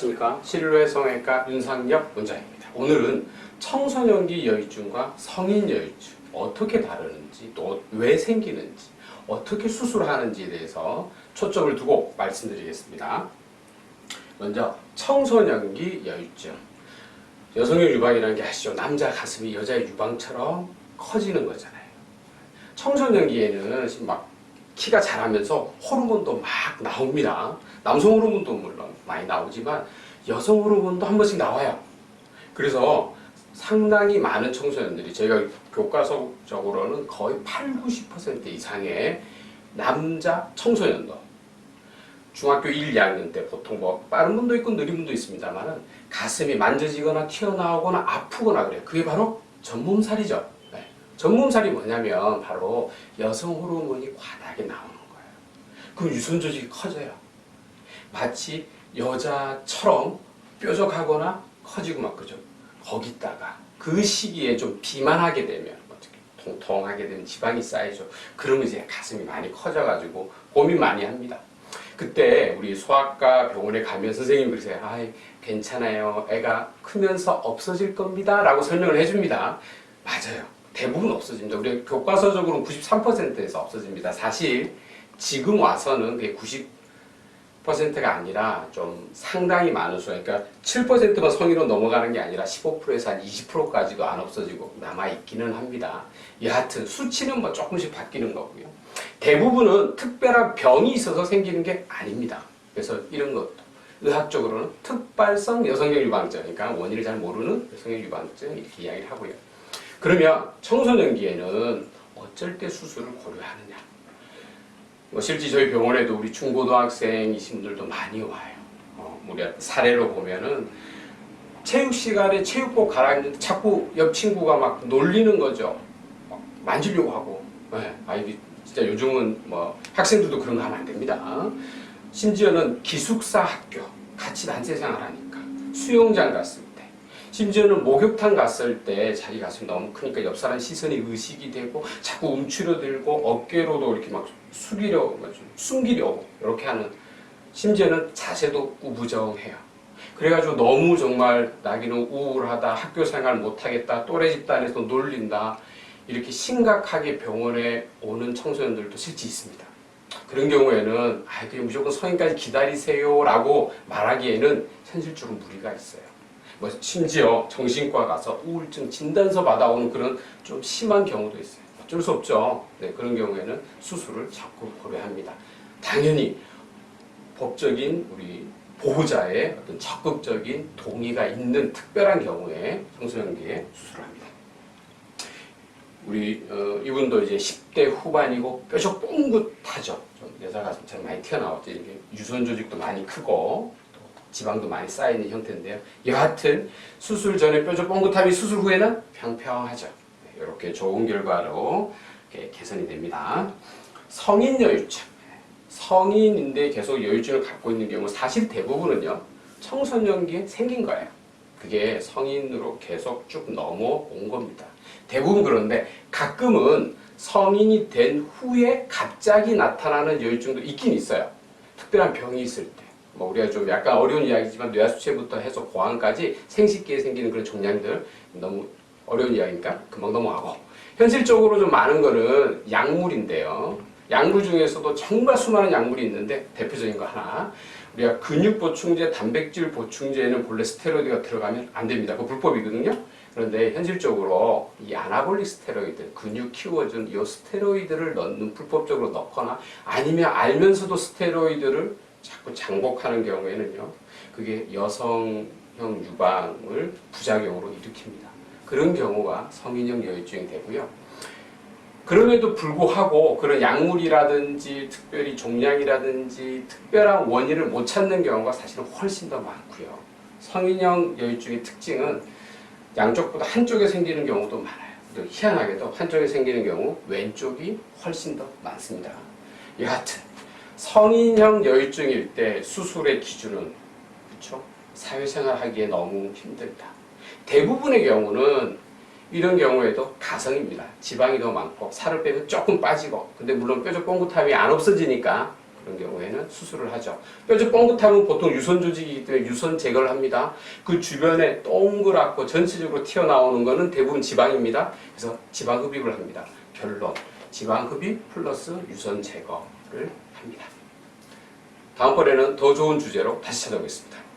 안녕하십니까. 실외성형외과 윤상엽 원장입니다. 오늘은 청소년기 여유증과 성인 여유증 어떻게 다르는지 또 왜 생기는지 어떻게 수술하는지에 대해서 초점을 두고 말씀드리겠습니다. 먼저 청소년기 여유증. 여성의 유방이라는 게 아시죠? 남자 가슴이 여자의 유방처럼 커지는 거잖아요. 청소년기에는 막 키가 자라면서 호르몬도 막 나옵니다. 남성 호르몬도 물론 많이 나오지만 여성 호르몬도 한 번씩 나와요. 그래서 상당히 많은 청소년들이 저희가 교과서적으로는 거의 80~90% 이상의 남자 청소년도 중학교 1, 2학년 때 보통 뭐 빠른 분도 있고 느린 분도 있습니다만 가슴이 만져지거나 튀어나오거나 아프거나 그래요. 그게 바로 전몸살이죠. 네. 전몸살이 뭐냐면 바로 여성 호르몬이 과다하게 나오는 거예요. 그럼 유선 조직이 커져요. 마치 여자처럼 뾰족하거나 커지고 막 그죠. 거기다가 그 시기에 좀 비만하게 되면 통통하게 되면 지방이 쌓이죠. 그러면 이제 가슴이 많이 커져가지고 고민 많이 합니다. 그때 우리 소아과 병원에 가면 선생님이 그러세요. 아이, 괜찮아요. 애가 크면서 없어질 겁니다. 라고 설명을 해줍니다. 맞아요. 대부분 없어집니다. 우리 교과서적으로는 93%에서 없어집니다. 사실 지금 와서는 그게 90%가 아니라 좀 상당히 많은 수, 그러니까 7%만 성인으로 넘어가는 게 아니라 15%에서 한 20%까지도 안 없어지고 남아있기는 합니다. 여하튼 수치는 뭐 조금씩 바뀌는 거고요. 대부분은 특별한 병이 있어서 생기는 게 아닙니다. 그래서 이런 것도 의학적으로는 특발성 여성형 유방증, 그러니까 원인을 잘 모르는 여성형 유방증 이렇게 이야기를 하고요. 그러면 청소년기에는 어쩔 때 수술을 고려하느냐? 실제 저희 병원에도 우리 중고등학생이신 분들도 많이 와요. 우리 사례로 보면은 체육 시간에 체육복 갈아입는데 자꾸 옆 친구가 막 놀리는 거죠. 막 만지려고 하고. 네, 아이들 진짜 요즘은 뭐 학생들도 그런 거 하면 안 됩니다. 심지어는 기숙사 학교 같이 단체 생활하니까 수영장 갔을 때, 심지어는 목욕탕 갔을 때 자기 가슴이 너무 크니까 옆 사람 시선이 의식이 되고 자꾸 움츠러들고 어깨로도 이렇게 막 숨기려고 이렇게 하는, 심지어는 자세도 구부정해요. 그래가지고 너무 정말 나기는 우울하다, 학교 생활 못하겠다, 또래 집단에서 놀린다, 이렇게 심각하게 병원에 오는 청소년들도 실제 있습니다. 그런 경우에는 그냥 무조건 성인까지 기다리세요 라고 말하기에는 현실적으로 무리가 있어요. 뭐 심지어 정신과 가서 우울증 진단서 받아오는 그런 좀 심한 경우도 있어요. 어쩔 수 없죠. 네, 그런 경우에는 수술을 자꾸 고려합니다. 당연히 법적인 우리 보호자의 어떤 적극적인 동의가 있는 특별한 경우에 청소년기에 수술을 합니다. 우리 이분도 이제 10대 후반이고 뾰족 뽕긋하죠. 좀 여자 가슴처럼 많이 튀어나왔죠. 이게 유선 조직도 많이 크고 또 지방도 많이 쌓이는 형태인데요. 여하튼 수술 전에 뾰족 뽕긋함이 수술 후에는 평평하죠. 이렇게 좋은 결과로 이렇게 개선이 됩니다. 성인 여유증. 성인인데 계속 여유증을 갖고 있는 경우 사실 대부분은요 청소년기에 생긴 거예요. 그게 성인으로 계속 쭉 넘어온 겁니다. 대부분. 그런데 가끔은 성인이 된 후에 갑자기 나타나는 여유증도 있긴 있어요. 특별한 병이 있을 때. 뭐 우리가 좀 약간 어려운 이야기지만 뇌하수체부터 해서 고환까지 생식기에 생기는 그런 종양들, 너무 어려운 이야기니까 금방 넘어가고, 현실적으로 좀 많은 거는 약물인데요. 약물 중에서도 정말 수많은 약물이 있는데 대표적인 거 하나, 우리가 근육 보충제, 단백질 보충제에는 본래 스테로이드가 들어가면 안 됩니다. 그거 불법이거든요. 그런데 현실적으로 이 아나볼릭 스테로이드, 근육 키워준 이 스테로이드를 불법적으로 넣거나 아니면 알면서도 스테로이드를 자꾸 장복하는 경우에는요, 그게 여성형 유방을 부작용으로 일으킵니다. 그런 경우가 성인형 여유증이 되고요. 그럼에도 불구하고 그런 약물이라든지 특별히 종양이라든지 특별한 원인을 못 찾는 경우가 사실은 훨씬 더 많고요. 성인형 여유증의 특징은 양쪽보다 한쪽에 생기는 경우도 많아요. 또 희한하게도 한쪽에 생기는 경우 왼쪽이 훨씬 더 많습니다. 여하튼 성인형 여유증일 때 수술의 기준은 그렇죠? 사회생활 하기에 너무 힘들다. 대부분의 경우는 이런 경우에도 가성입니다. 지방이 더 많고 살을 빼면 조금 빠지고, 근데 물론 뾰족 뽕긋함이 안 없어지니까 그런 경우에는 수술을 하죠. 뼈적 뻥긋하면 보통 유선 조직이기 때문에 유선 제거를 합니다. 그 주변에 동그랗고 전체적으로 튀어나오는 것은 대부분 지방입니다. 그래서 지방 흡입을 합니다. 결론, 지방 흡입 플러스 유선 제거를 합니다. 다음번에는 더 좋은 주제로 다시 찾아오겠습니다.